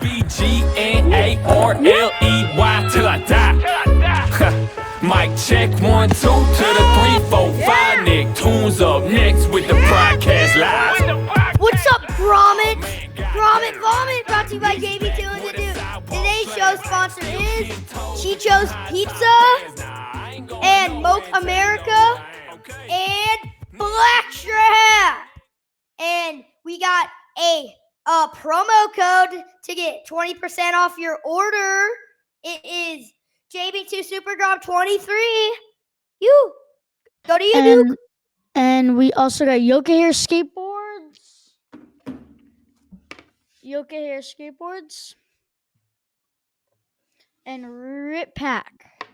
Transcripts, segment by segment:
VGNARLEY till I die. Mic check 1 2 to the 3 4 5. Nick Tunes up next with the podcast live. What's up, Grommet? Grommet Vommit brought to you by JB Tunes and Dude. Today's show sponsor is Chicho's Pizza and Moke America and Black Strap. And we got a promo code to get 20% off your order. It is JB2 SuperGrom 23. You go to YouTube. And we also got Yochaher Skateboards. Yochaher Skateboards. And Rip Pack.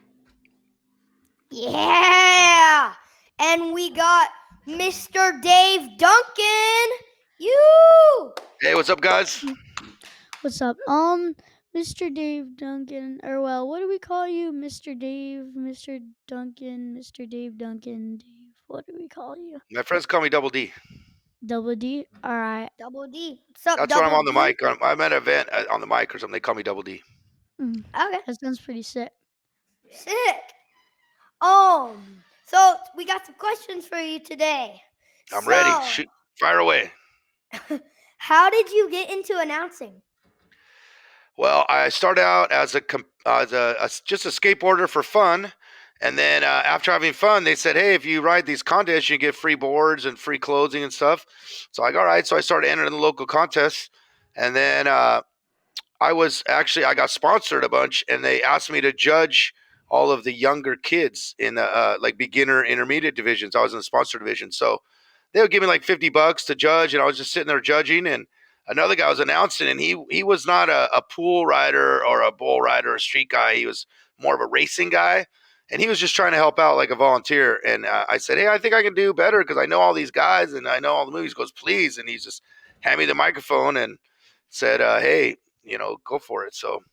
Yeah. And we got Mr. Dave Duncan. You. Hey, what's up, guys? What's up? Mr. Dave Duncan, or well, what do we call you? Mr. Dave, Mr. Duncan, Mr. Dave Duncan, Dave. What do we call you? My friends call me Double D. Double D? All right. Double D. What's up, That's Double when I'm on the D? mic. I'm at an event on the mic or something. They call me Double D. Okay. That sounds pretty sick. Sick. So we got some questions for you today. I'm ready. Shoot, fire away. How did you get into announcing? Well, I started out as just a skateboarder for fun. And then after having fun, they said, hey, if you ride these contests, you get free boards and free clothing and stuff. So I go, all right. So I started entering the local contests. And then I got sponsored a bunch, and they asked me to judge all of the younger kids in like beginner intermediate divisions. I was in the sponsor division. So they would give me like $50 to judge, and I was just sitting there judging. And another guy was announcing, and he was not a pool rider or a bull rider or a street guy. He was more of a racing guy. And he was just trying to help out like a volunteer. And I said, hey, I think I can do better because I know all these guys and I know all the movies. He goes, please. And he just handed me the microphone and said, hey, go for it. So,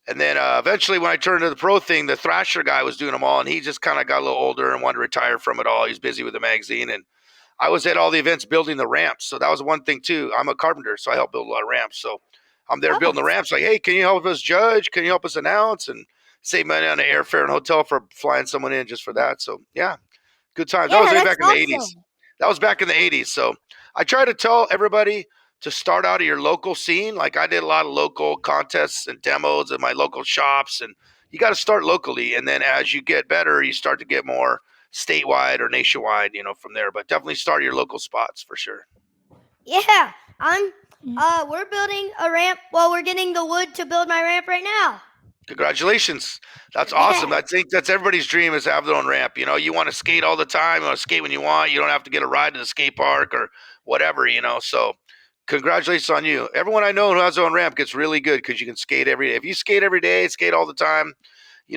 and then eventually when I turned to the pro thing, the Thrasher guy was doing them all. And he just kind of got a little older and wanted to retire from it all. He was busy with the magazine. And I was at all the events building the ramps. So that was one thing too. I'm a carpenter, so I help build a lot of ramps. So I'm there building the ramps like, hey, can you help us judge? Can you help us announce? And save money on the airfare and hotel for flying someone in just for that. So yeah, good times. Yeah, that was back awesome. in the 80s. That was back in the 80s. So I try to tell everybody to start out at your local scene. Like I did a lot of local contests and demos at my local shops, and you got to start locally. And then as you get better, you start to get more statewide or nationwide, from there. But definitely start your local spots for sure. Yeah, we're building a ramp. Well, we're getting the wood to build my ramp right now. Congratulations. That's awesome. I think that's everybody's dream is to have their own ramp. You want to skate all the time. You want to skate when you want. You don't have to get a ride to the skate park or whatever, So congratulations on you. Everyone I know who has their own ramp gets really good because you can skate every day. If you skate every day, skate all the time,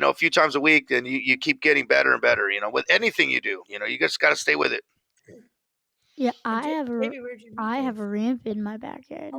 a few times a week, then you keep getting better and better, with anything you do. You just got to stay with it. Yeah, I have a ramp in my backyard.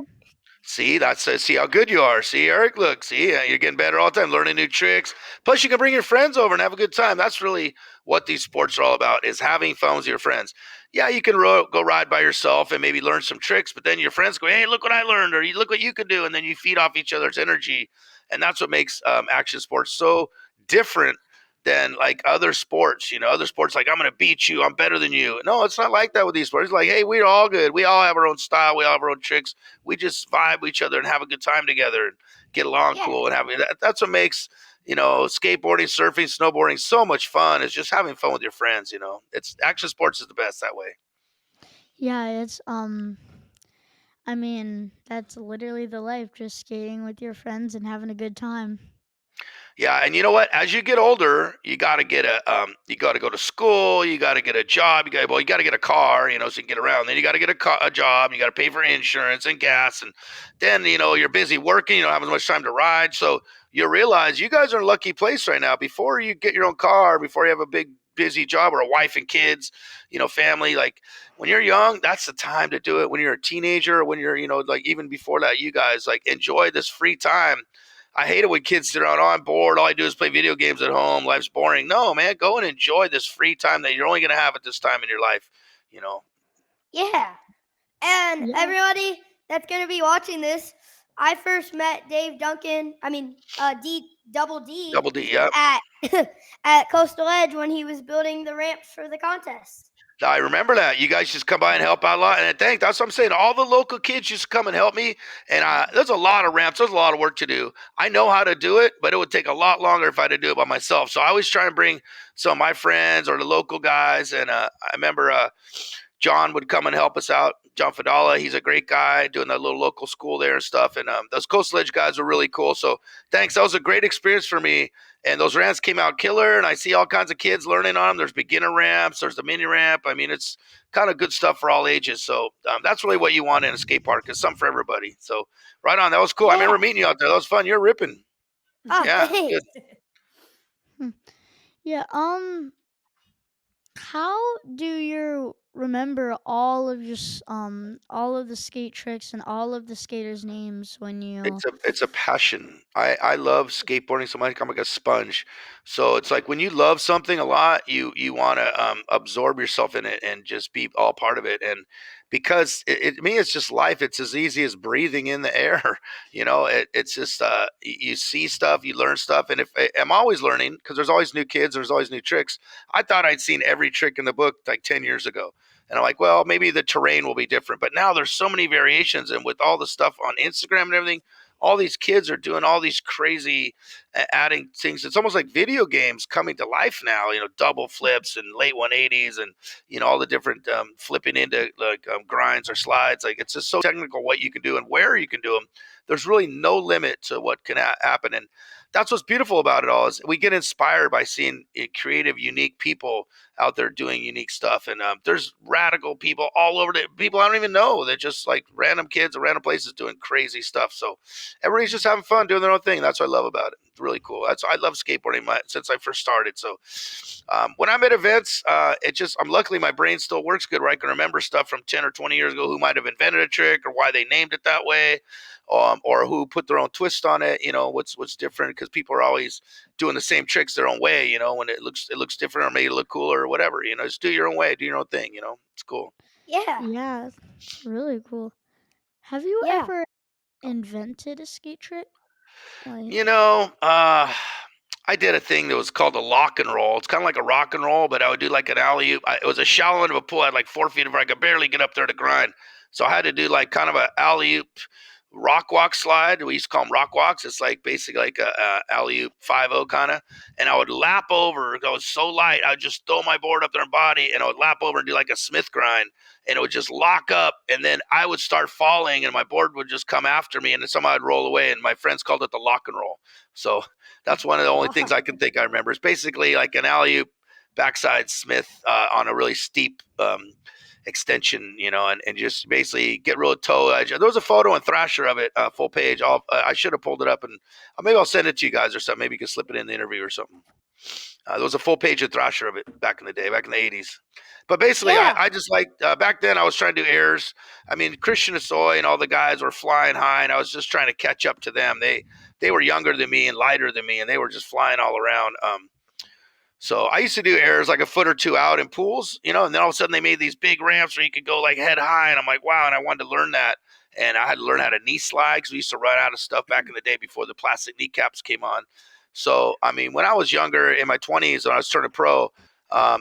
See, see how good you are. See, Eric, look, you're getting better all the time, learning new tricks. Plus, you can bring your friends over and have a good time. That's really what these sports are all about, is having fun with your friends. Yeah, you can go ride by yourself and maybe learn some tricks, but then your friends go, hey, look what I learned, or you look what you can do, and then you feed off each other's energy. And that's what makes action sports so different than like other sports. Other sports like, I'm going to beat you, I'm better than you. No, it's not like that with these sports. It's like, hey, we're all good. We all have our own style. We all have our own tricks. We just vibe with each other and have a good time together and get along cool. And that's what makes, skateboarding, surfing, snowboarding so much fun. It's just having fun with your friends. It's action sports is the best that way. Yeah, it's, that's literally the life, just skating with your friends and having a good time. Yeah, and you know what? As you get older, you got to get you got to go to school, you got to get a job, you got to get a car, so you can get around. Then you got to get a job, you got to pay for insurance and gas, and then you're busy working, you don't have as much time to ride. So you realize you guys are in a lucky place right now. Before you get your own car, before you have a big busy job or a wife and kids, family, like when you're young, that's the time to do it. When you're a teenager, or when you're like even before that, you guys like enjoy this free time. I hate it when kids sit around, I'm bored, all I do is play video games at home, life's boring. No, man, go and enjoy this free time that you're only going to have at this time in your life, Yeah. And everybody that's going to be watching this, I first met Dave Duncan. I mean, Double D Double D, yeah. at at Coastal Edge when he was building the ramps for the contest. I remember that. You guys just come by and help out a lot. And that's what I'm saying. All the local kids just come and help me. And there's a lot of ramps. There's a lot of work to do. I know how to do it, but it would take a lot longer if I had to do it by myself. So I always try and bring some of my friends or the local guys. And I remember John would come and help us out. John Fadala, he's a great guy doing that little local school there and stuff. And those Coastal Edge guys were really cool. So thanks. That was a great experience for me. And those ramps came out killer. And I see all kinds of kids learning on them. There's beginner ramps. There's the mini ramp. I mean, it's kind of good stuff for all ages. So that's really what you want in a skate park. It's something for everybody. So right on. That was cool. Yeah. I remember meeting you out there. That was fun. You're ripping. Oh, Yeah, thanks. Yeah. How do you remember all of all of the skate tricks and all of the skaters' names when you? It's a passion. I love skateboarding so much. I'm like a sponge. So it's like when you love something a lot, you want to absorb yourself in it and just be all part of it. And because to me, it's just life. It's as easy as breathing in the air. It's just you see stuff, you learn stuff, and if I'm always learning because there's always new kids, there's always new tricks. I thought I'd seen every trick in the book like 10 years ago. And I'm like, well, maybe the terrain will be different. But now there's so many variations. And with all the stuff on Instagram and everything, all these kids are doing all these crazy adding things. It's almost like video games coming to life now, double flips and late 180s and, all the different flipping into like grinds or slides. Like it's just so technical what you can do and where you can do them. There's really no limit to what can happen. And that's what's beautiful about it all is we get inspired by seeing creative, unique people out there doing unique stuff. And there's radical people all over the people I don't even know. They're just like random kids or random places doing crazy stuff. So everybody's just having fun doing their own thing. That's what I love about it. It's really cool. I love skateboarding since I first started. So when I'm at events, luckily my brain still works good where I can remember stuff from 10 or 20 years ago who might have invented a trick or why they named it that way. Or who put their own twist on it, what's different because people are always doing the same tricks their own way, when it looks different or made it look cooler or whatever, just do your own way, do your own thing, it's cool. Yeah. Yeah, it's really cool. Have you Yeah. ever invented a skate trick? I did a thing that was called a lock and roll. It's kind of like a rock and roll, but I would do like an alley-oop. It was a shallow end of a pool. I had like 4 feet of I could barely get up there to grind. So I had to do like kind of an alley-oop rock walk slide. We used to call them rock walks. It's like basically like a alley-oop 5-0 kind of. And I would lap over. It was so light. I would just throw my board up there and body, and I would lap over and do like a Smith grind. And it would just lock up, and then I would start falling, and my board would just come after me, and then somehow I'd roll away. And my friends called it the lock and roll. So that's one of the only things I can think I remember. It's basically like an alley-oop backside Smith on a really steep extension, and just basically get real toe edge. There was a photo on Thrasher of it, full page. I should have pulled it up, and maybe I'll send it to you guys or something. Maybe you can slip it in the interview or something. There was a full page of Thrasher of it back in the day, back in the 80s. But basically, Yeah. I just like back then I was trying to do airs. I mean, Christian Asoy and all the guys were flying high, and I was just trying to catch up to them. They were younger than me and lighter than me, and they were just flying all around. So I used to do airs like a foot or two out in pools, and then all of a sudden they made these big ramps where you could go like head high, and I'm like, wow, and I wanted to learn that. And I had to learn how to knee slide because we used to run out of stuff back in the day before the plastic kneecaps came on. So, I mean, when I was younger in my 20s, when I was turning pro,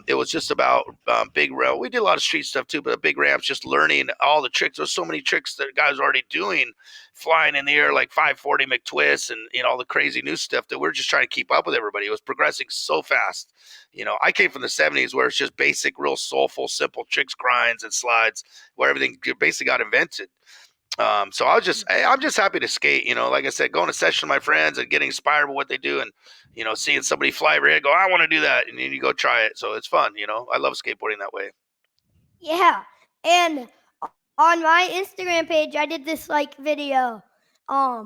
it was just about big rail. We did a lot of street stuff too, but big ramps, just learning all the tricks. There's so many tricks that guys are already doing, flying in the air like 540 McTwists and all the crazy new stuff that we're just trying to keep up with everybody. It was progressing so fast. I came from the 70s where it's just basic, real soulful, simple tricks, grinds, and slides, where everything basically got invented. So I'm just happy to skate, like I said, going to session with my friends and getting inspired by what they do and, seeing somebody fly over here, go, I want to do that. And then you go try it. So it's fun. I love skateboarding that way. Yeah. And on my Instagram page, I did this like video. I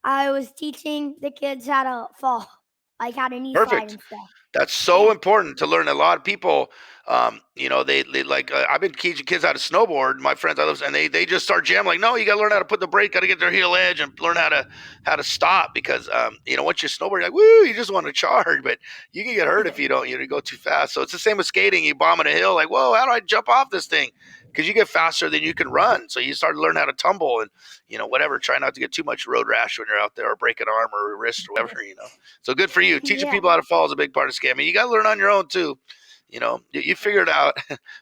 was teaching the kids how to fall, like how to knee slide Perfect. and stuff. That's so Yeah. important to learn. A lot of people, they like, I've been teaching kids how to snowboard. My friends, and they just start jamming. Like, no, you got to learn how to put the brake, got to get their heel edge, and learn how to stop because, once you snowboard, you're like, woo, you just want to charge, but you can get hurt if you don't, go too fast. So it's the same with skating. You bomb on a hill, like, whoa, how do I jump off this thing? Because you get faster than you can run. So you start to learn how to tumble and, whatever. Try not to get too much road rash when you're out there or break an arm or a wrist or whatever, So good for you. Teaching Yeah. people how to fall is a big part of skating. You got to learn on your own too. You figure it out.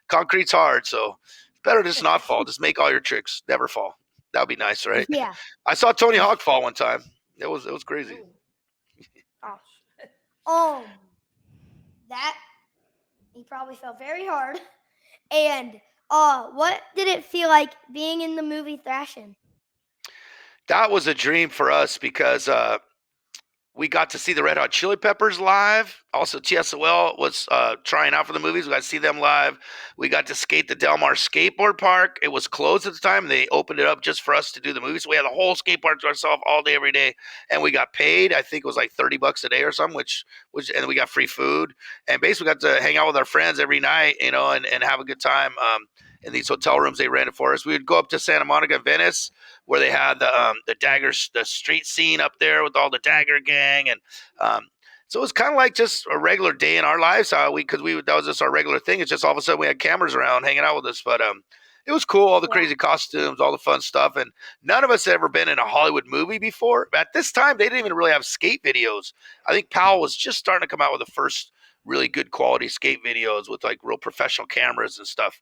Concrete's hard, so it's better to just not fall. Just make all your tricks. Never fall. That would be nice, right? Yeah. I saw Tony Hawk fall one time. It was crazy. That he probably fell very hard. And what did it feel like being in the movie Thrashin? That was a dream for us because we got to see the Red Hot Chili Peppers live. Also, TSOL was trying out for the movies. We got to see them live. We got to skate the Del Mar Skateboard Park. It was closed at the time. They opened it up just for us to do the movies. So we had the whole skate park to ourselves all day, every day. And we got paid. I think it was like $30 a day or something, and we got free food. And basically got to hang out with our friends every night, and have a good time in these hotel rooms they rented for us. We would go up to Santa Monica, Venice, where they had the the street scene up there with all the Dagger gang, and so it was kind of like just a regular day in our lives. That was just our regular thing. It's just all of a sudden we had cameras around hanging out with us, but it was cool. All the crazy costumes, all the fun stuff, and none of us had ever been in a Hollywood movie before. At this time, they didn't even really have skate videos. I think Powell was just starting to come out with the first really good quality skate videos with like real professional cameras and stuff.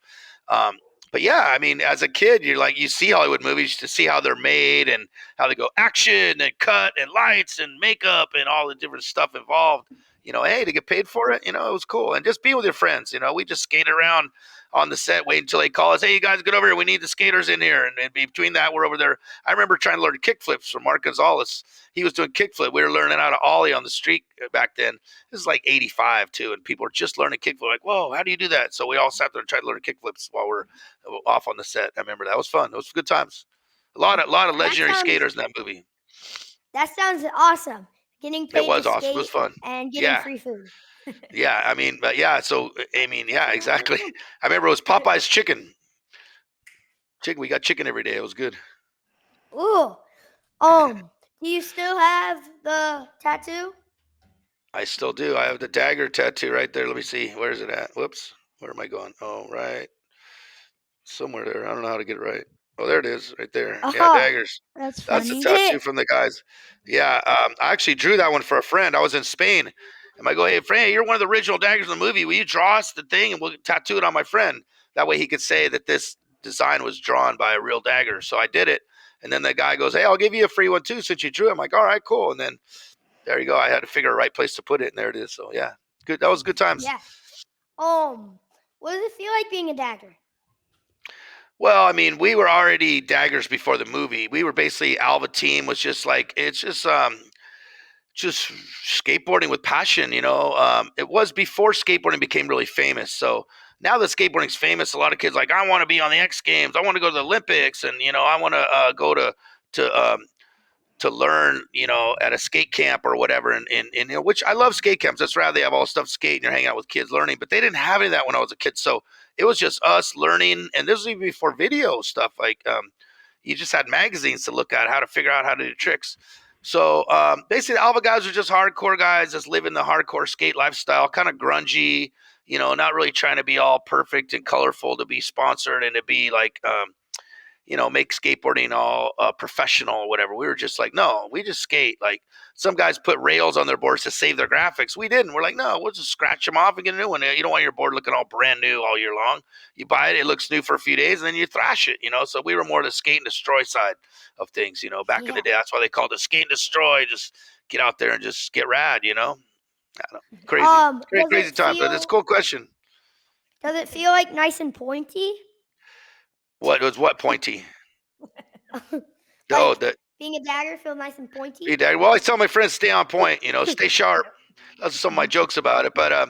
But yeah, I mean, as a kid, you see Hollywood movies to see how they're made and how they go action and cut and lights and makeup and all the different stuff involved. Hey, to get paid for it, it was cool. And just being with your friends, we just skated around on the set, wait until they call us. Hey, you guys, get over here. We need the skaters in here. And between that, we're over there. I remember trying to learn kickflips from Mark Gonzalez. He was doing kickflip. We were learning how to ollie on the street back then. This is like 85 too. And people were just learning kickflip. Like, whoa, how do you do that? So we all sat there and tried to learn kickflips while we're off on the set. I remember that was fun. It was good times. A lot of legendary skaters in that movie. That sounds awesome. Getting paid it was to awesome. skate It was fun. And getting free food. Yeah, I mean, but yeah, so I mean, yeah, exactly. I remember it was Popeye's chicken. We got chicken every day. It was good. Ooh. Do you still have the tattoo? I still do. I have the Dagger tattoo right there. Let me see. Where is it at? Whoops. Where am I going? Oh, right. Somewhere there. I don't know how to get it right. Oh, there it is, right there. Yeah, daggers. That's funny. That's the tattoo from the guys. Yeah, I actually drew that one for a friend. I was in Spain. And I go, hey, friend, you're one of the original daggers in the movie. Will you draw us the thing and we'll tattoo it on my friend? That way he could say that this design was drawn by a real dagger. So I did it. And then the guy goes, hey, I'll give you a free one too since you drew it. I'm like, all right, cool. And then there you go. I had to figure a right place to put it. And there it is. So, yeah, good. That was good times. Yeah. What does it feel like being a dagger? Well, I mean, we were already daggers before the movie. We were basically Alva team was just like, it's just skateboarding with passion, it was before skateboarding became really famous. So now that skateboarding's famous, a lot of kids like, I want to be on the X Games. I want to go to the Olympics. And, I want to go to learn, at a skate camp or whatever. And which I love skate camps. That's rather they have all stuff skate and you're hanging out with kids learning, but they didn't have any of that when I was a kid. So it was just us learning. And this was even before video stuff. Like, you just had magazines to look at how to figure out how to do tricks. So basically, the Alva guys are just hardcore guys just living the hardcore skate lifestyle, kind of grungy, not really trying to be all perfect and colorful to be sponsored and to be like, make skateboarding all professional or whatever. We were just like, no, we just skate. Like some guys put rails on their boards to save their graphics. We didn't. We're like, no, we'll just scratch them off and get a new one. You don't want your board looking all brand new all year long. You buy it, it looks new for a few days, and then you thrash it, So we were more the skate and destroy side of things, back in the day. That's why they called it skate and destroy. Just get out there and just get rad, I don't know. Crazy. Crazy time, but it's a cool question. Does it feel like nice and pointy? What pointy? Being a dagger feels nice and pointy. Well, I tell my friends stay on point, stay sharp. That's some of my jokes about it. But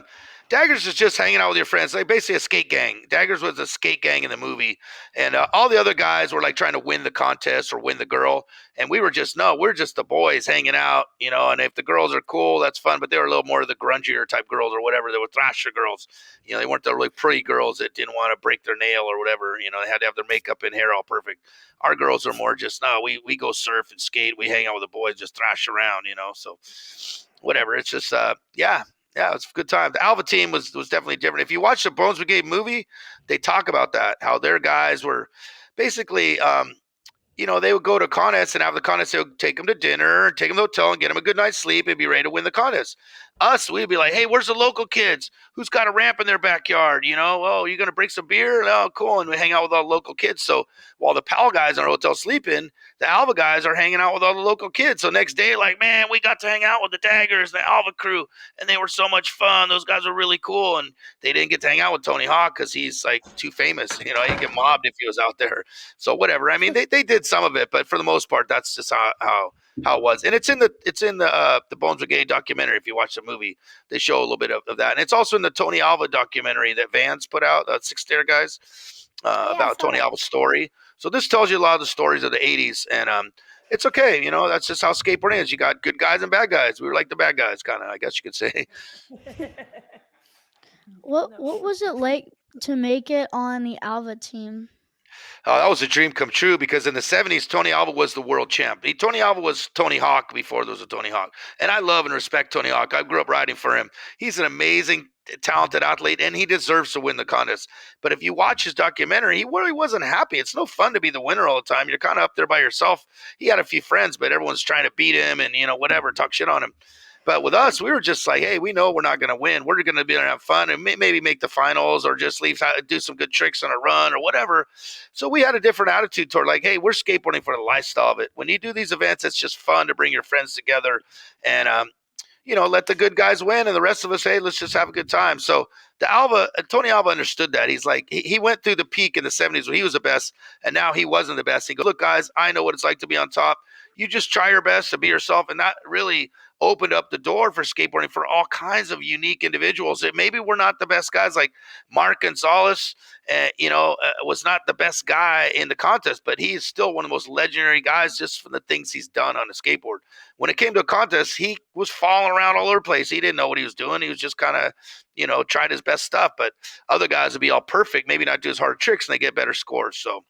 Daggers is just hanging out with your friends, like basically a skate gang. Daggers was a skate gang in the movie, and all the other guys were like trying to win the contest or win the girl, and we were just we're just the boys hanging out, and if the girls are cool, that's fun, but they were a little more of the grungier type girls or whatever. They were Thrasher girls, they weren't the really pretty girls that didn't want to break their nail or whatever. They had to have their makeup and hair all perfect. Our girls are more just we go surf and skate, we hang out with the boys, just thrash around, so whatever. It's just yeah, it's a good time. The Alva team was definitely different. If you watch the Bones Brigade movie, they talk about that, how their guys were basically, they would go to contests, and after the contest, they would take them to dinner, take them to the hotel, and get them a good night's sleep, and be ready to win the contest. Us, we'd be like, hey, where's the local kids? Who's got a ramp in their backyard? Oh, you going to bring some beer? Oh, cool. And we hang out with all the local kids. So while the PAL guys in our hotel sleeping, the Alva guys are hanging out with all the local kids. So next day, like, man, we got to hang out with the Daggers, the Alva crew, and they were so much fun. Those guys were really cool. And they didn't get to hang out with Tony Hawk because he's like too famous. He'd get mobbed if he was out there. So whatever. I mean, they did some of it, but for the most part, that's just how it was. And it's in the Bones Brigade documentary. If you watch the movie, they show a little bit of that. And it's also in the Tony Alva documentary that Vans put out, Six Stair guys, about Tony Alva's story. So this tells you a lot of the stories of the 80s. And it's okay. That's just how skateboarding is. You got good guys and bad guys. We were like the bad guys, kind of, I guess you could say. What was it like to make it on the Alva team? That was a dream come true, because in the 70s, Tony Alva was the world champ. Tony Alva was Tony Hawk before there was a Tony Hawk. And I love and respect Tony Hawk. I grew up riding for him. He's an amazing, talented athlete, and he deserves to win the contest. But if you watch his documentary, he really wasn't happy. It's no fun to be the winner all the time. You're kind of up there by yourself. He had a few friends, but everyone's trying to beat him and, whatever, talk shit on him. But with us, we were just like, hey, we know we're not going to win. We're going to be able to have fun and maybe make the finals, or just do some good tricks on a run or whatever. So we had a different attitude toward, like, hey, we're skateboarding for the lifestyle of it. When you do these events, it's just fun to bring your friends together and, let the good guys win, and the rest of us, hey, let's just have a good time. So Tony Alva understood that. He's like, he went through the peak in the 70s when he was the best, and now he wasn't the best. He goes, look, guys, I know what it's like to be on top. You just try your best to be yourself. And that really opened up the door for skateboarding for all kinds of unique individuals that maybe we're not the best guys. Like Mark Gonzalez, was not the best guy in the contest, but he is still one of the most legendary guys just from the things he's done on a skateboard. When it came to a contest, he was falling around all over the place. He didn't know what he was doing. He was just kind of, tried his best stuff. But other guys would be all perfect, maybe not do as hard tricks, and they get better scores. So,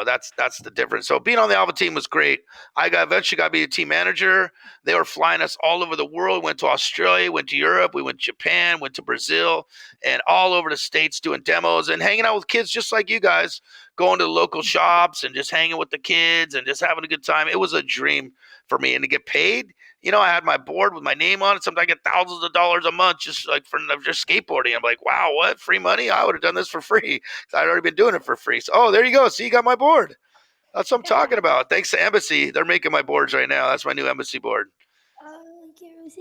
that's the difference. So being on the Alva team was great. I eventually got to be a team manager. They were flying us all over the world. Went to Australia, went to Europe, we went to Japan, went to Brazil, and all over the States doing demos and hanging out with kids just like you guys, going to the local shops and just hanging with the kids and just having a good time. It was a dream for me. And to get paid, I had my board with my name on it. Sometimes I get thousands of dollars a month just like for just skateboarding. I'm like, wow, what? Free money? I would have done this for free. I'd already been doing it for free. So, there you go. See, you got my board. That's what I'm talking about. Thanks to Embassy. They're making my boards right now. That's my new Embassy board.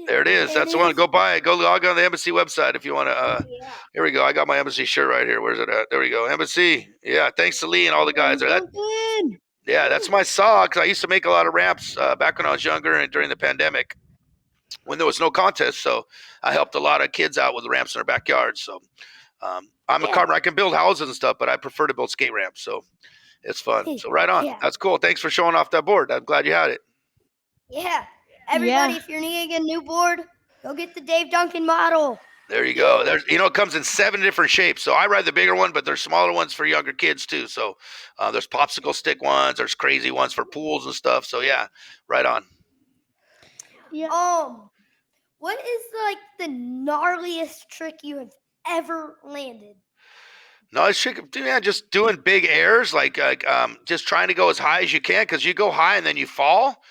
There it is. That's the one. Go buy it. Go log on the Embassy website if you want to. Here we go. I got my Embassy shirt right here. Where's it at? There we go. Embassy. Yeah. Thanks to Lee and all the guys there. Yeah, that's my saw, because I used to make a lot of ramps back when I was younger and during the pandemic when there was no contest. So I helped a lot of kids out with ramps in their backyards. So I'm a carpenter. I can build houses and stuff, but I prefer to build skate ramps. So it's fun. So right on. Yeah. That's cool. Thanks for showing off that board. I'm glad you had it. Yeah. Everybody, if you're needing a new board, go get the Dave Duncan model. There you go. There's, it comes in 7 different shapes. So I ride the bigger one, but there's smaller ones for younger kids too. So there's popsicle stick ones. There's crazy ones for pools and stuff. So yeah, right on. Yeah. What is like the gnarliest trick you have ever landed? No, it's just doing big airs, like just trying to go as high as you can, because you go high and then you fall.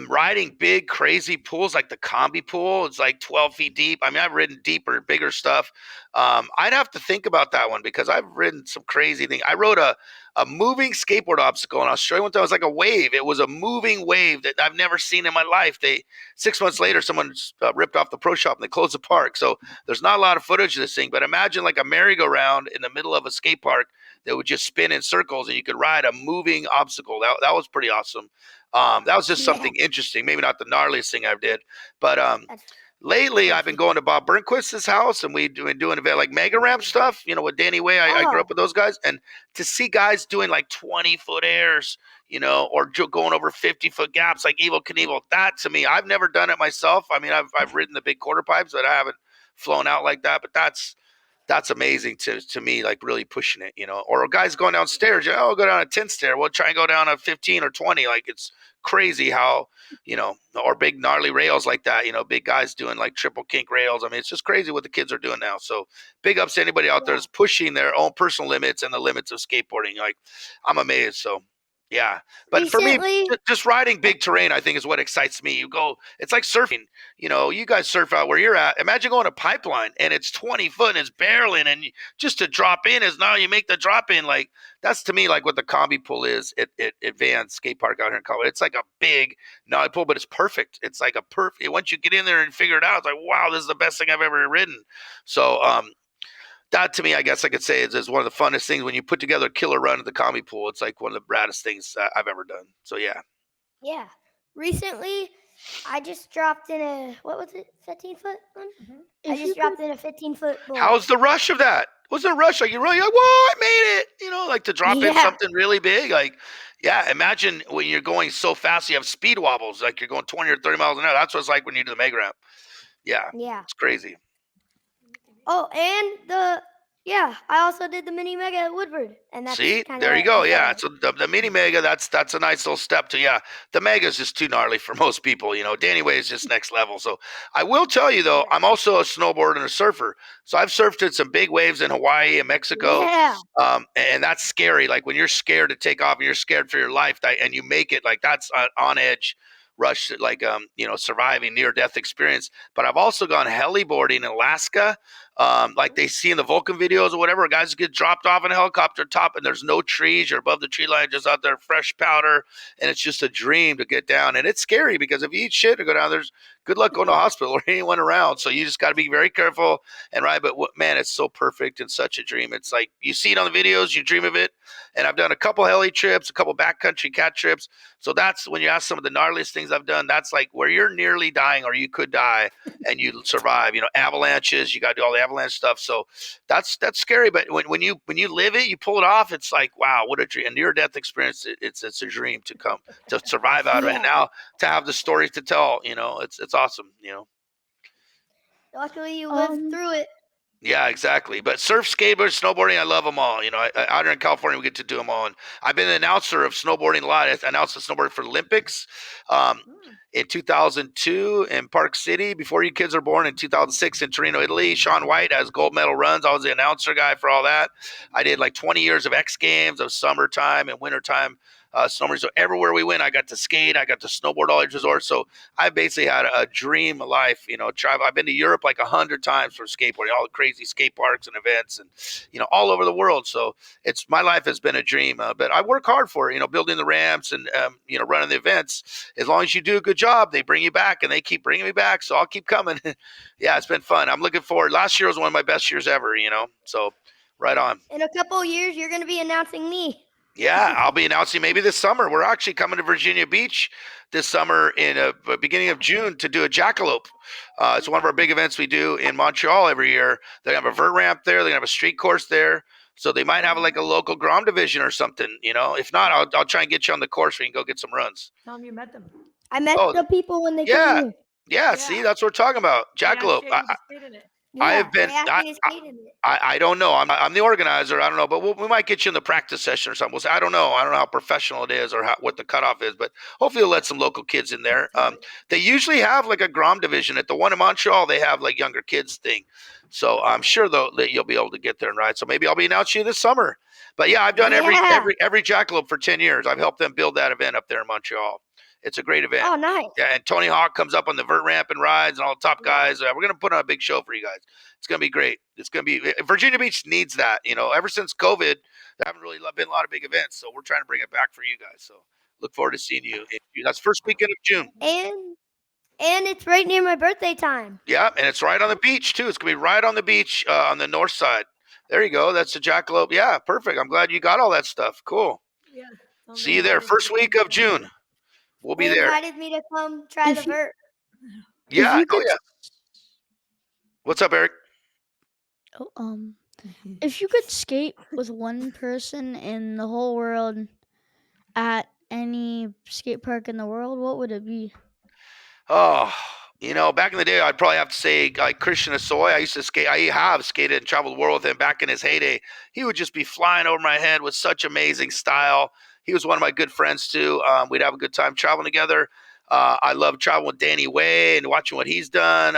Riding big, crazy pools like the Combi pool, it's like 12 feet deep. I mean, I've ridden deeper, bigger stuff. I'd have to think about that one, because I've ridden some crazy things. I rode a moving skateboard obstacle in Australia one time. It was like a wave. It was a moving wave that I've never seen in my life. 6 months later, someone ripped off the pro shop and they closed the park. So there's not a lot of footage of this thing, but imagine like a merry-go-round in the middle of a skate park that would just spin in circles and you could ride a moving obstacle. That was pretty awesome. That was just something interesting. Maybe not the gnarliest thing I did, but lately I've been going to Bob Burnquist's house, and we've been doing event like mega ramp stuff, with Danny Way. I grew up with those guys, and to see guys doing like 20-foot airs, or going over 50-foot gaps like Evel Knievel, that to me, I've never done it myself. I mean, I've ridden the big quarter pipes, but I haven't flown out like that. But that's amazing to me, like really pushing it, or guys going downstairs, I'll go down a 10 stair. We'll try and go down a 15 or 20. Like it's crazy how, or big gnarly rails like that, big guys doing like triple kink rails. I mean, it's just crazy what the kids are doing now. So big ups to anybody out there that's pushing their own personal limits and the limits of skateboarding. Like I'm amazed. So yeah. But for me, just riding big terrain, I think is what excites me. It's like surfing, you guys surf out where you're at. Imagine going a pipeline and it's 20 foot and it's barreling, and just to drop in is now you make the drop in. Like that's to me like what the combi pool is at Van Skate Park out here in Colorado. It's like a big gnarly pool, but it's perfect. It's like a perfect, once you get in there and figure it out, it's like, wow, this is the best thing I've ever ridden. So, that to me, I guess I could say is one of the funnest things when you put together a killer run at the combi pool. It's like one of the raddest things I've ever done. So yeah. Yeah. Recently, I just dropped in a 15-foot one? Mm-hmm. I just dropped in a 15-foot bowl. How's the rush of that? What's the rush? Like you're really like, whoa, I made it. Like to drop in something really big. Like, yeah, imagine when you're going so fast, you have speed wobbles, like you're going 20 or 30 miles an hour. That's what it's like when you do the mega ramp. Yeah. Yeah. It's crazy. Oh, and I also did the mini mega at Woodward, and that's there you go. Yeah, so the mini mega, that's a nice little step to the mega is just too gnarly for most people. Danny Way is just next level. So I will tell you though, I'm also a snowboarder and a surfer. So I've surfed in some big waves in Hawaii and Mexico. Yeah. And that's scary. Like when you're scared to take off and you're scared for your life, and you make it, like that's on edge rush, like surviving near death experience. But I've also gone heliboarding in Alaska. Like they see in the Vulcan videos or whatever, guys get dropped off in a helicopter top and there's no trees. You're above the tree line, just out there, fresh powder. And it's just a dream to get down. And it's scary because if you eat shit or go down, there's good luck going to the hospital or anyone around. So you just got to be very careful and right. But man, it's so perfect and such a dream. It's like you see it on the videos, you dream of it. And I've done a couple heli trips, a couple backcountry cat trips. So that's when you ask some of the gnarliest things I've done. That's like where you're nearly dying or you could die and you survive. Avalanches, you got to do all the avalanche stuff. So that's scary. But when you live it, you pull it off. It's like, wow, what a dream. A near death experience. It's a dream to survive out of it. And now to have the stories to tell, it's awesome. Luckily you lived through it. Yeah, exactly. But surf, skateboarding, snowboarding, I love them all. Out here in California, we get to do them all. And I've been an announcer of snowboarding a lot. I announced the snowboarding for Olympics in 2002 in Park City. Before you kids are born, in 2006 in Torino, Italy. Sean White has gold medal runs. I was the announcer guy for all that. I did like 20 years of X Games, of summertime and wintertime. Snowboarding. So everywhere we went, I got to skate, I got to snowboard all these resorts. So I basically had a dream life, travel. I've been to Europe like 100 times for skateboarding, all the crazy skate parks and events and, all over the world. So my life has been a dream, but I work hard for it, building the ramps and, running the events. As long as you do a good job, they bring you back and they keep bringing me back. So I'll keep coming. Yeah, it's been fun. I'm looking forward. Last year was one of my best years ever, so right on. In a couple of years, you're going to be announcing me. Yeah, I'll be announcing maybe this summer. We're actually coming to Virginia Beach this summer in the beginning of June to do a jackalope. It's one of our big events we do in Montreal every year. They're going to have a vert ramp there. They're going to have a street course there. So they might have like a local Grom division or something, If not, I'll try and get you on the course so you can go get some runs. Tell them you met them. I met the people when they came here. Yeah, see, that's what we're talking about. Jackalope. I have been. I don't know. I'm the organizer. I don't know, but we might get you in the practice session or something. We'll say, I don't know how professional it is or what the cutoff is, but hopefully we'll let some local kids in there. They usually have like a Grom division. At the one in Montreal, they have like younger kids thing. So I'm sure though that you'll be able to get there and ride. So maybe I'll be announcing you this summer. But yeah, I've done every jackalope for 10 years. I've helped them build that event up there in Montreal. It's a great event. Oh, nice. Yeah, and Tony Hawk comes up on the vert ramp and rides and all the top guys. We're going to put on a big show for you guys. It's going to be great. It's going to be – Virginia Beach needs that. Ever since COVID, there haven't really been a lot of big events. So we're trying to bring it back for you guys. So look forward to seeing you. That's first weekend of June. And it's right near my birthday time. Yeah, and it's right on the beach, too. It's going to be right on the beach on the north side. There you go. That's the jackalope. Yeah, perfect. I'm glad you got all that stuff. Cool. Yeah. See you there. First week of June. We'll be there. They invited me to come try the vert. Yeah. What's up, Eric? Oh, if you could skate with one person in the whole world at any skate park in the world, what would it be? Oh, back in the day, I'd probably have to say like Christian Asoy. I used to skate. I have skated and traveled the world with him back in his heyday. He would just be flying over my head with such amazing style. He was one of my good friends too. We'd have a good time traveling together. I love traveling with Danny Way and watching what he's done.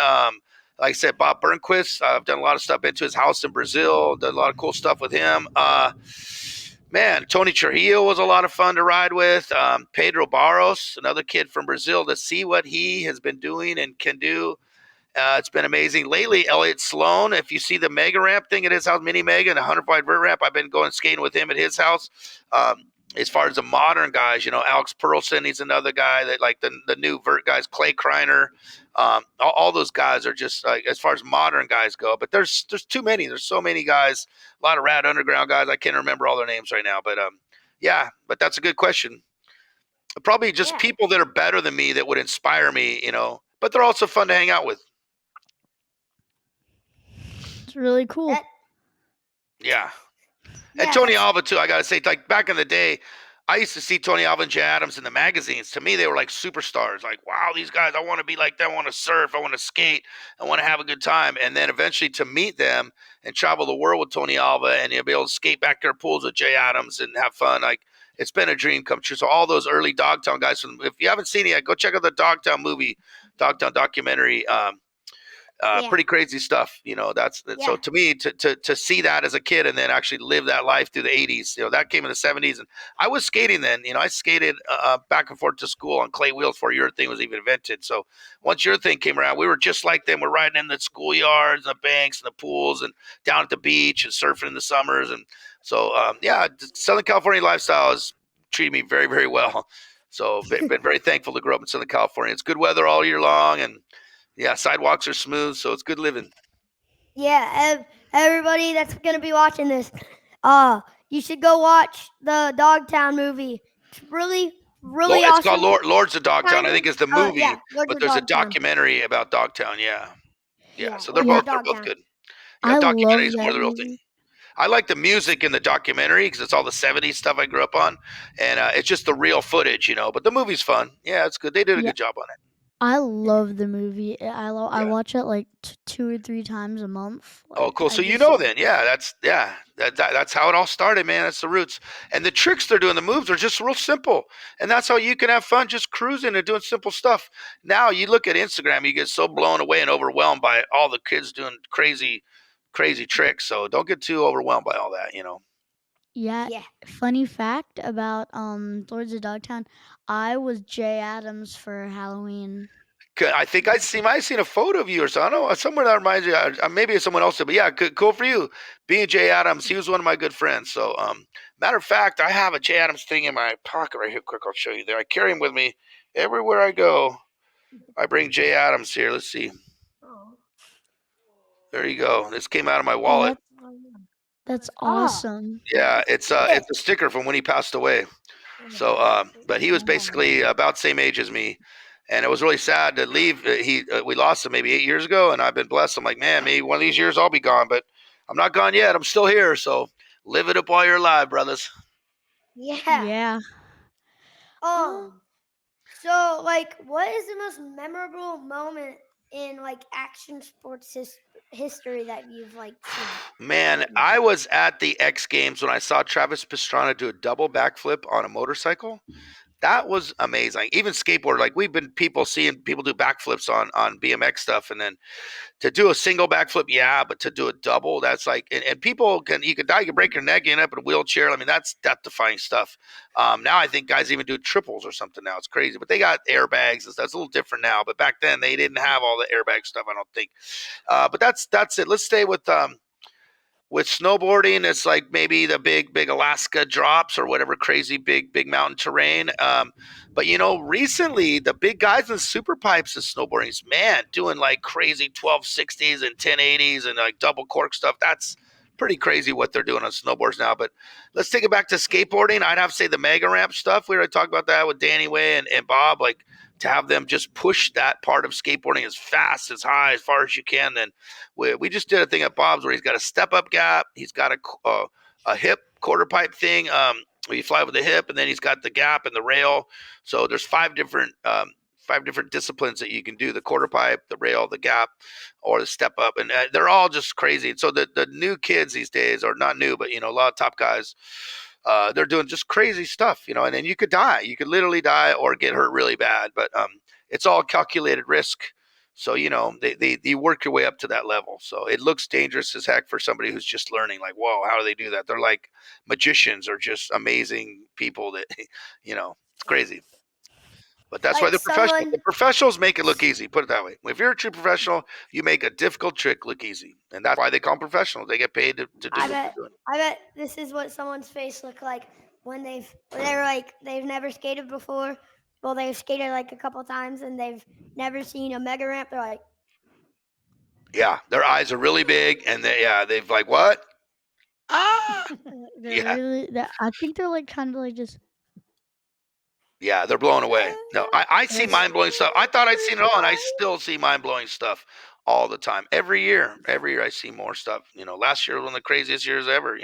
Like I said, Bob Burnquist. I've done a lot of stuff into his house in Brazil. Done a lot of cool stuff with him. Man, Tony Trujillo was a lot of fun to ride with. Pedro Barros, another kid from Brazil, to see what he has been doing and can do. It's been amazing. Lately, Elliot Sloan, if you see the mega ramp thing at his house, mini mega and 100-wide vert ramp, I've been going skating with him at his house. As far as the modern guys, Alex Perlson, he's another guy that like the new vert guys, Clay Kreiner. All those guys are just like, as far as modern guys go, but there's too many. There's so many guys, a lot of rad underground guys. I can't remember all their names right now, but yeah, but that's a good question. Probably just people that are better than me that would inspire me, but they're also fun to hang out with. It's really cool. Yeah. And Tony Alva, too, I got to say, like back in the day, I used to see Tony Alva and Jay Adams in the magazines. To me, they were like superstars. Like, wow, these guys, I want to be like them. I want to surf. I want to skate. I want to have a good time. And then eventually to meet them and travel the world with Tony Alva and be able to skate back their pools with Jay Adams and have fun. Like, it's been a dream come true. So all those early Dogtown guys, if you haven't seen it yet, go check out the Dogtown movie, Dogtown documentary. Pretty crazy stuff, so to me to see that as a kid and then actually live that life through the 80s, that came in the 70s. And I was skating then, I skated back and forth to school on clay wheels before urethane was even invented. So once urethane came around, we were just like them. We're riding in the schoolyards, the banks, and the pools, and down at the beach and surfing in the summers. And so Southern California lifestyle has treated me very, very well. So been very thankful to grow up in Southern California. It's good weather all year long, and sidewalks are smooth, so it's good living. Yeah, everybody that's going to be watching this, you should go watch the Dogtown movie. It's really, really awesome. It's called Lords of Dogtown, I think is the movie, but there's a documentary about Dogtown, Yeah, so they're both good. Documentaries are more the real thing. I like the music in the documentary because it's all the 70s stuff I grew up on, and it's just the real footage, but the movie's fun. Yeah, it's good. They did a good job on it. I love the movie. I watch it like 2 or 3 times a month. Oh, cool. So then, that's how it all started, man. That's the roots. And the tricks they're doing, the moves are just real simple. And that's how you can have fun just cruising and doing simple stuff. Now you look at Instagram, you get so blown away and overwhelmed by all the kids doing crazy, crazy tricks. So don't get too overwhelmed by all that, Yeah. Funny fact about Lords of Dogtown, I was Jay Adams for Halloween. I think I might have seen a photo of you or so. I don't know, somewhere that reminds you. Maybe it's someone else did, but yeah, cool for you. Being Jay Adams, he was one of my good friends. So, matter of fact, I have a Jay Adams thing in my pocket right here. Quick, I'll show you there. I carry him with me everywhere I go. I bring Jay Adams here. Let's see. There you go. This came out of my wallet. That's awesome. Yeah, it's a sticker from when he passed away. So, but he was basically about the same age as me, and it was really sad to leave. We lost him maybe 8 years ago, and I've been blessed. I'm like, man, maybe one of these years I'll be gone, but I'm not gone yet. I'm still here. So live it up while you're alive, brothers. Yeah. So like, what is the most memorable moment in like action sports history that you've like seen? Man, I was at the X Games when I saw Travis Pastrana do a double backflip on a motorcycle. That was amazing. Even skateboard, like we've been seeing people do backflips on BMX stuff, and then to do a single backflip, but to do a double, that's like, and people you can die, you can break your neck, you end up in a wheelchair. I mean, that's death-defying stuff. Now I think guys even do triples or something now. It's crazy, but they got airbags and stuff. It's a little different now, but back then they didn't have all the airbag stuff, I don't think. But that's it. Let's stay with snowboarding. It's like maybe the big Alaska drops or whatever crazy big mountain terrain. But recently the big guys in the super pipes and snowboarding, man, doing like crazy 1260s and 1080s and like double cork stuff. That's pretty crazy what they're doing on snowboards now. But let's take it back to skateboarding. I'd have to say the mega ramp stuff. We already talked about that with Danny Way and Bob. Like to have them just push that part of skateboarding as fast, as high, as far as you can. Then we just did a thing at Bob's where he's got a step up gap, he's got a hip quarter pipe thing, where you fly with the hip, and then he's got the gap and the rail. So there's 5 different disciplines that you can do: the quarter pipe, the rail, the gap, or the step up, and they're all just crazy. So the new kids these days, or not new, but a lot of top guys, they're doing just crazy stuff, and then you could die. You could literally die or get hurt really bad, but it's all calculated risk. So, they work your way up to that level. So it looks dangerous as heck for somebody who's just learning, like, whoa, how do they do that? They're like magicians or just amazing people that, it's crazy. But that's why the professionals make it look easy. Put it that way. If you're a true professional, you make a difficult trick look easy. And that's why they call them professionals. They get paid to do what they're doing. I bet this is what someone's face looked like when they've never skated before. Well, they've skated like a couple times and they've never seen a mega ramp. They're like, yeah, their eyes are really big, and they've like, what? Really, I think they're like kind of like just. Yeah, they're blown away. No, I see mind-blowing stuff. I thought I'd seen it all, and I still see mind-blowing stuff all the time. Every year I see more stuff. Last year was one of the craziest years ever,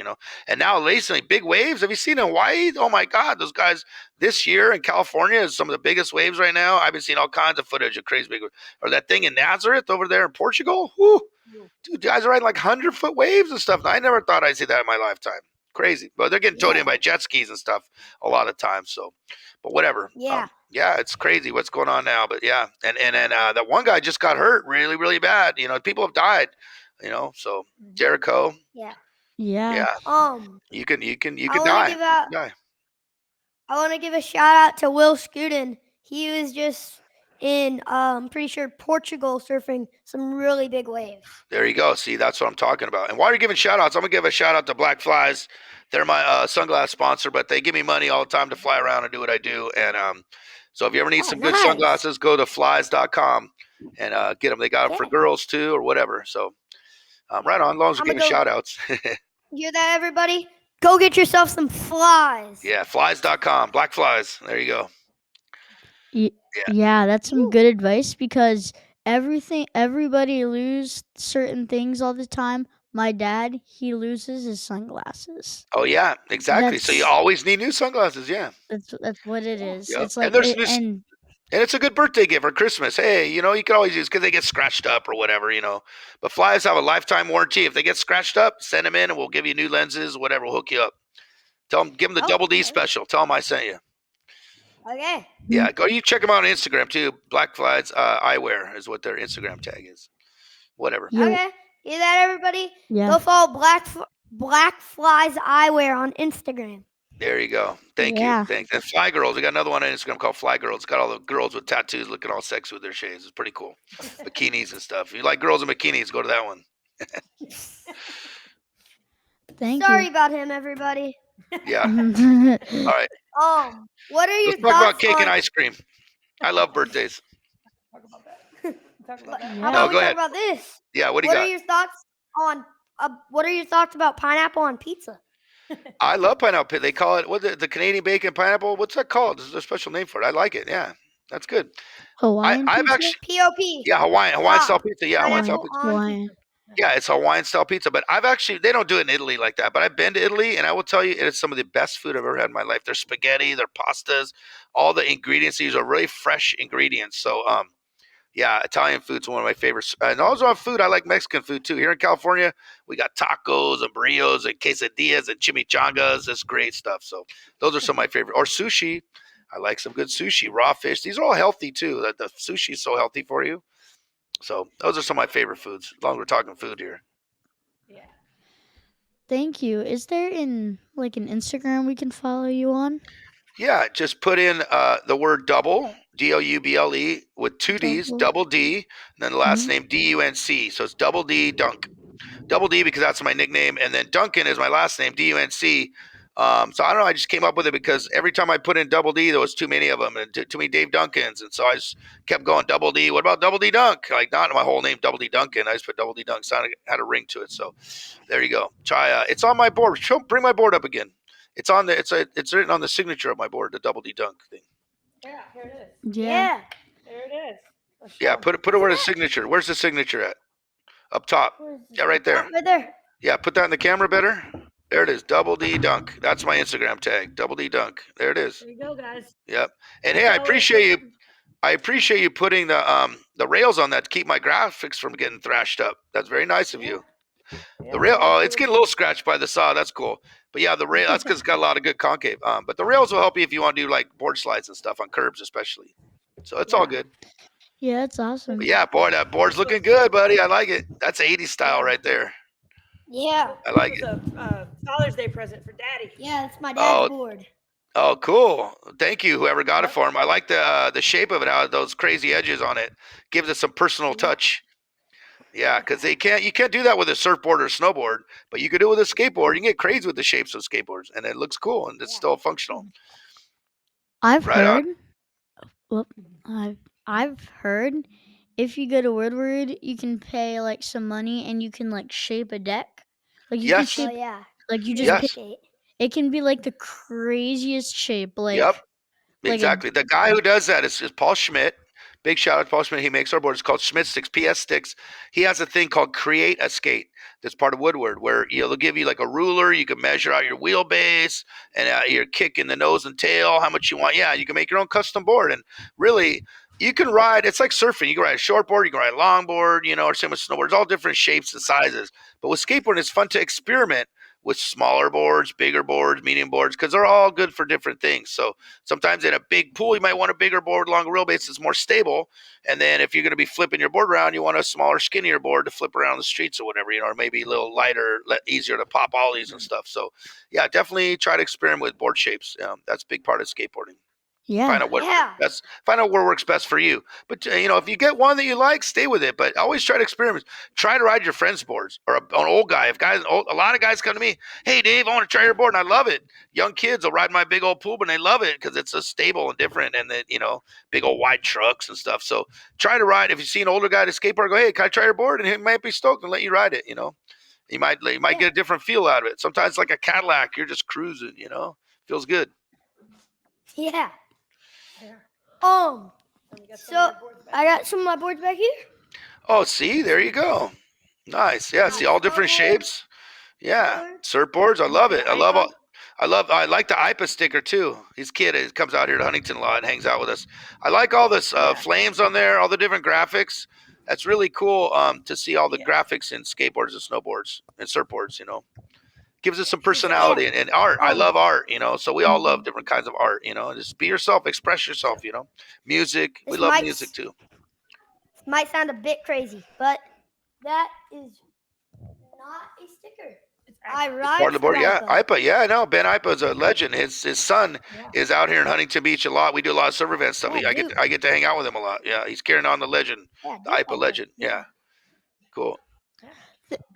And now recently, big waves. Have you seen Hawaii? Oh, my God. Those guys this year in California is some of the biggest waves right now. I've been seeing all kinds of footage of crazy big waves. Or that thing in Nazareth over there in Portugal. Whew. Dude, guys are riding like 100-foot waves and stuff. I never thought I'd see that in my lifetime. Crazy. But they're getting towed in by jet skis and stuff a lot of times. So, but whatever. Yeah. It's crazy what's going on now. But yeah, and that one guy just got hurt really, really bad. People have died. So Jericho. Yeah. Yeah. You can die. I want to give a shout out to Will Scudin. He was just in, pretty sure Portugal, surfing some really big waves. There you go. See, that's what I'm talking about. And while you're giving shout outs, I'm going to give a shout out to Black Flies. They're my sunglass sponsor, but they give me money all the time to fly around and do what I do. And so if you ever need some good sunglasses, go to flies.com and get them. They got them for girls too or whatever. So right on, as long as we're giving shout outs. Hear that, everybody? Go get yourself some flies. Yeah, flies.com. Black Flies. There you go. Yeah, that's some good advice because everybody lose certain things all the time. My dad, he loses his sunglasses. Oh yeah, exactly. So you always need new sunglasses. Yeah, that's what it is. Yep. It's like and it's a good birthday gift for Christmas. Hey, you can always use because they get scratched up or whatever. But Flies have a lifetime warranty. If they get scratched up, send them in and we'll give you new lenses, whatever. We'll hook you up. Give them the Double D special. Tell them I sent you. Okay. Yeah, you check them out on Instagram too. Black Flies Eyewear is what their Instagram tag is. Whatever. Yeah. Okay. Hear that, everybody? Yeah. Go follow Black Flies Eyewear on Instagram. There you go. Thank you. Thanks. And Fly Girls. We got another one on Instagram called Fly Girls. It's got all the girls with tattoos looking all sexy with their shades. It's pretty cool. Bikinis and stuff. If you like girls in bikinis, go to that one. Thank you. Sorry about him, everybody. Yeah. All right. What are your Let's talk about cake and ice cream. I love birthdays. How about go ahead. Talk about this? Yeah, what do you got? What are your thoughts about pineapple on pizza? I love pineapple. They call it the Canadian bacon pineapple. What's that called? There's a special name for it. I like it. Yeah, that's good. Hawaiian I've pizza? actually POP. Yeah, Hawaiian style pizza. Yeah, Hawaiian style pizza. Hawaiian. Yeah, it's Hawaiian style pizza. But they don't do it in Italy like that. But I've been to Italy, and I will tell you, it is some of the best food I've ever had in my life. Their spaghetti, their pastas, all the ingredients. These are really fresh ingredients. So, yeah, Italian food's one of my favorites. And also on food, I like Mexican food too. Here in California, we got tacos and burritos and quesadillas and chimichangas. That's great stuff. So those are some of my favorite. Or sushi. I like some good sushi, raw fish. These are all healthy too. The sushi is so healthy for you. So those are some of my favorite foods. As long as we're talking food here. Yeah. Thank you. Is there an Instagram we can follow you on? Yeah, just put in the word double, DOUBLE, with 2 D's, Double D, and then the last name DUNC. So it's Double D Dunk. Double D because that's my nickname, and then Duncan is my last name, DUNC. So I don't know, I just came up with it because every time I put in Double D, there was too many of them and too many Dave Duncans. And so I just kept going Double D. What about Double D Dunk? Like, not my whole name, Double D Duncan. I just put Double D Dunk. Had a ring to it. So there you go. Try. It's on my board. Bring my board up again. It's on the. It's written on the signature of my board, the Double D Dunk thing. Yeah, here it is. Yeah. Yeah, put it where the signature. Where's the signature at? Up top. Yeah, right there. Right there. Yeah, put that in the camera better. There it is. Double D Dunk. That's my Instagram tag. Double D Dunk. There it is. There you go, guys. Yep. And hey, I appreciate you. I appreciate you putting the rails on that to keep my graphics from getting thrashed up. That's very nice of you. The rail, it's getting a little scratched by the saw. That's cool. But yeah, the rail, that's because it's got a lot of good concave. But the rails will help you if you want to do like board slides and stuff on curbs, especially. So it's all good. Yeah, it's awesome. But yeah, boy, that board's looking good, buddy. I like it. That's 80s style right there. Yeah. I like it. A Father's Day present for Daddy. Yeah, that's my dad's board. Oh, cool. Thank you, whoever got it for him. I like the shape of it, how those crazy edges on it. Gives it some personal touch. Yeah, because you can't do that with a surfboard or snowboard, but you can do it with a skateboard. You can get crazy with the shapes of skateboards, and it looks cool, and it's still functional. I've Right heard. on. Well, I've heard if you go to Woodward, you can pay like some money and you can like shape a deck. Like you can Yes. shape, Oh yeah. like you just Yes. pick, it can be like the craziest shape. Like Yep. like a- Exactly. The guy who does that is Paul Schmidt. Big shout out to Paul Schmidt. He makes our board. It's called Schmidt Sticks, PS Sticks. He has a thing called Create a Skate that's part of Woodward, where they'll give you like a ruler. You can measure out your wheelbase and your kick in the nose and tail, how much you want. Yeah, you can make your own custom board. And really, you can ride. It's like surfing. You can ride a shortboard, you can ride a longboard, or same with snowboard. It's all different shapes and sizes. But with skateboarding, it's fun to experiment with smaller boards, bigger boards, medium boards, because they're all good for different things. So sometimes in a big pool, you might want a bigger board, longer wheelbase that's more stable. And then if you're going to be flipping your board around, you want a smaller, skinnier board to flip around the streets or whatever, or maybe a little lighter, easier to pop ollies and stuff. So yeah, definitely try to experiment with board shapes. That's a big part of skateboarding. yeah. Find out what works best for you. But if you get one that you like, stay with it. But always try to experiment. Try to ride your friend's boards or an old guy. A lot of guys come to me, hey Dave, I want to try your board, and I love it. Young kids will ride my big old pool, but they love it because it's so stable and different, and then big old wide trucks and stuff. So try to ride. If you see an older guy at a skateboard, go, hey, can I try your board? And he might be stoked and let you ride it. You might get a different feel out of it. Sometimes like a Cadillac, you're just cruising. Feels good. Yeah. So I got some of my boards back here. Oh, see, there you go. Nice. Yeah, see all different shapes. Yeah, surfboards. I love it. I like the IPA sticker too. His kid comes out here to Huntington a lot and hangs out with us. I like all this flames on there, all the different graphics. That's really cool to see all the graphics in skateboards and snowboards and surfboards. Gives it some personality and art. I love art, so we all love different kinds of art, just be yourself, express yourself, music. We love music too. This might sound a bit crazy, but that is not a sticker. I ride Part of the board, yeah. IPA. IPA, yeah, I know. Ben IPA is a legend. His son is out here in Huntington Beach a lot. We do a lot of surf event stuff. Yeah, I get to hang out with him a lot. Yeah, he's carrying on the legend, Yeah, the IPA legend. Yeah, cool.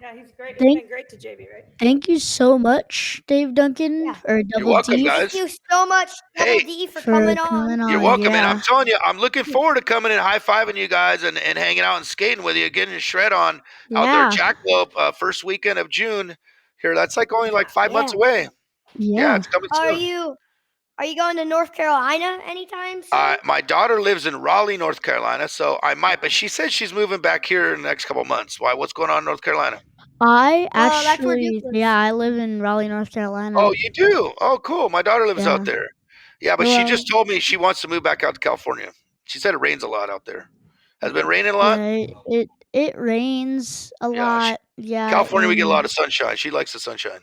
Yeah, he's great. He's been great to JB, right? Thank you so much, Dave Duncan, Yeah. or You're Double welcome, D. guys. Thank you so much, Double Hey, D, for coming on. You're welcome, yeah. and I'm telling you, I'm looking forward to coming and high-fiving you guys and hanging out and skating with you, getting a shred on out there at Jackalope, first weekend of June. Here, that's like only like 5 months away. Yeah, it's coming soon. Are you going to North Carolina anytime soon? My daughter lives in Raleigh, North Carolina, so I might. But she said she's moving back here in the next couple of months. Why? What's going on in North Carolina? I that's where actually, Duke lives. yeah, I live in Raleigh, North Carolina. Oh, you do? Oh, cool. My daughter lives out there. Yeah, but she Well- just told me she wants to move back out to California. She said it rains a lot out there. Has it been raining a lot? Yeah, it rains a lot. Yeah. California, we get a and- lot of sunshine. She likes the sunshine.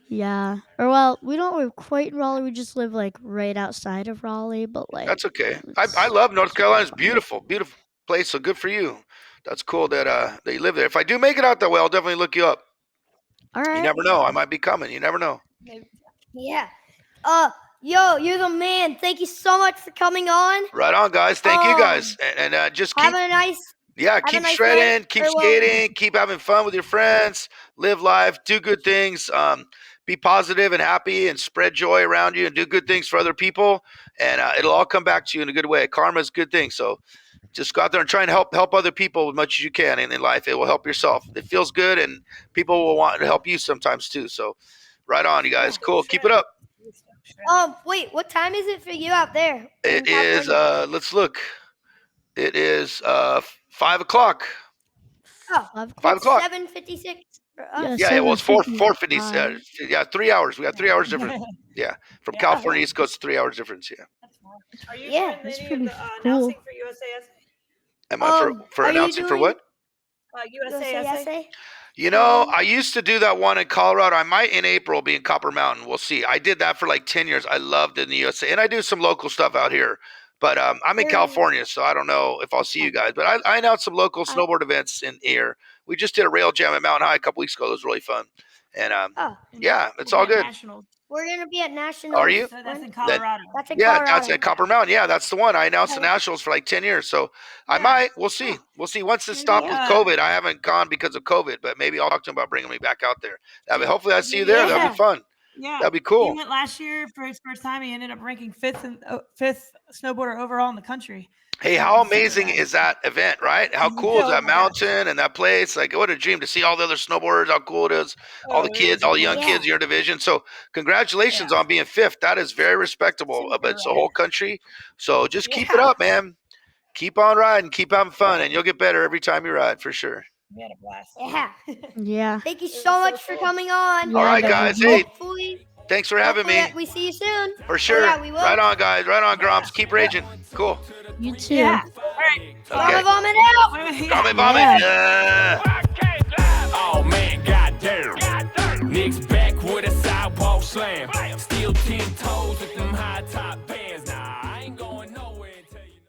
Yeah. Or well, we don't live quite in Raleigh. We just live like right outside of Raleigh, but like That's okay. I love North Carolina. It's beautiful, beautiful place. So good for you. That's cool that you live there. If I do make it out that way, I'll definitely look you up. all right. You never know. I might be coming. You never know. Yeah. Yo, you're the man. Thank you so much for coming on. Right on, guys. Thank you guys. And just keep Have a nice. keep nice shredding, day. keep Farewell. skating, keep having fun with your friends, live life, do good things, be positive and happy, and spread joy around you, and do good things for other people, and it'll all come back to you in a good way. Karma is a good thing, so just go out there and try and help other people as much as you can in life. It will help yourself. It feels good, and people will want to help you sometimes too. So, right on, you guys. Cool. Keep it up. Wait, what time is it for you out there? It is. Let's look. It is 5 o'clock. Oh, 5 o'clock. 7:56. Yeah, well, it's 4:50. 7:55. Yeah, 3 hours. We got 3 hours difference. Yeah, from California East Coast, 3 hours difference. Yeah. Are you Yeah, doing that's any pretty of the cool. announcing for USAS? Am I for are you announcing for doing- what? USASA? You know, I used to do that one in Colorado. I might in April be in Copper Mountain. We'll see. I did that for like 10 years. I loved it in the USA. And I do some local stuff out here. But I'm in California, so I don't know if I'll see you guys. But I announced some local snowboard events in here. We just did a rail jam at Mountain High a couple weeks ago. It was really fun. And yeah, it's all good. We're gonna be at Nationals. Are you? So that's in Colorado. That's in Yeah, Colorado. that's at Copper Mountain. Yeah, that's the one. I announced the Nationals for like 10 years. So I might. We'll see. We'll see. Once this stopped with COVID, I haven't gone because of COVID, but maybe I'll talk to him about bringing me back out there. Hopefully I see you there. That'll be fun. Yeah, that'd be cool. He went last year for his first time. He ended up ranking fifth snowboarder overall in the country. Hey, how amazing is that event, right? How cool is that mountain and that place? Like, what a dream to see all the other snowboarders, how cool it is, all the kids, all the young kids in your division. So congratulations on being fifth. That is very respectable, but it's the whole country. So just keep it up, man. Keep on riding, keep having fun, and you'll get better every time you ride, for sure. We had a blast. Yeah. Yeah. Thank you so much for coming on. All right, guys. Hey, Hopefully, thanks for having me. we see you soon. For sure. Yeah, we will. Right on, guys. Right on, Groms. Keep raging. Cool. You too. Yeah. All right. Grommet Vommit out. Grommet Vommit. Yeah. Oh man, goddamn. Nick's back with a sidewalk slam.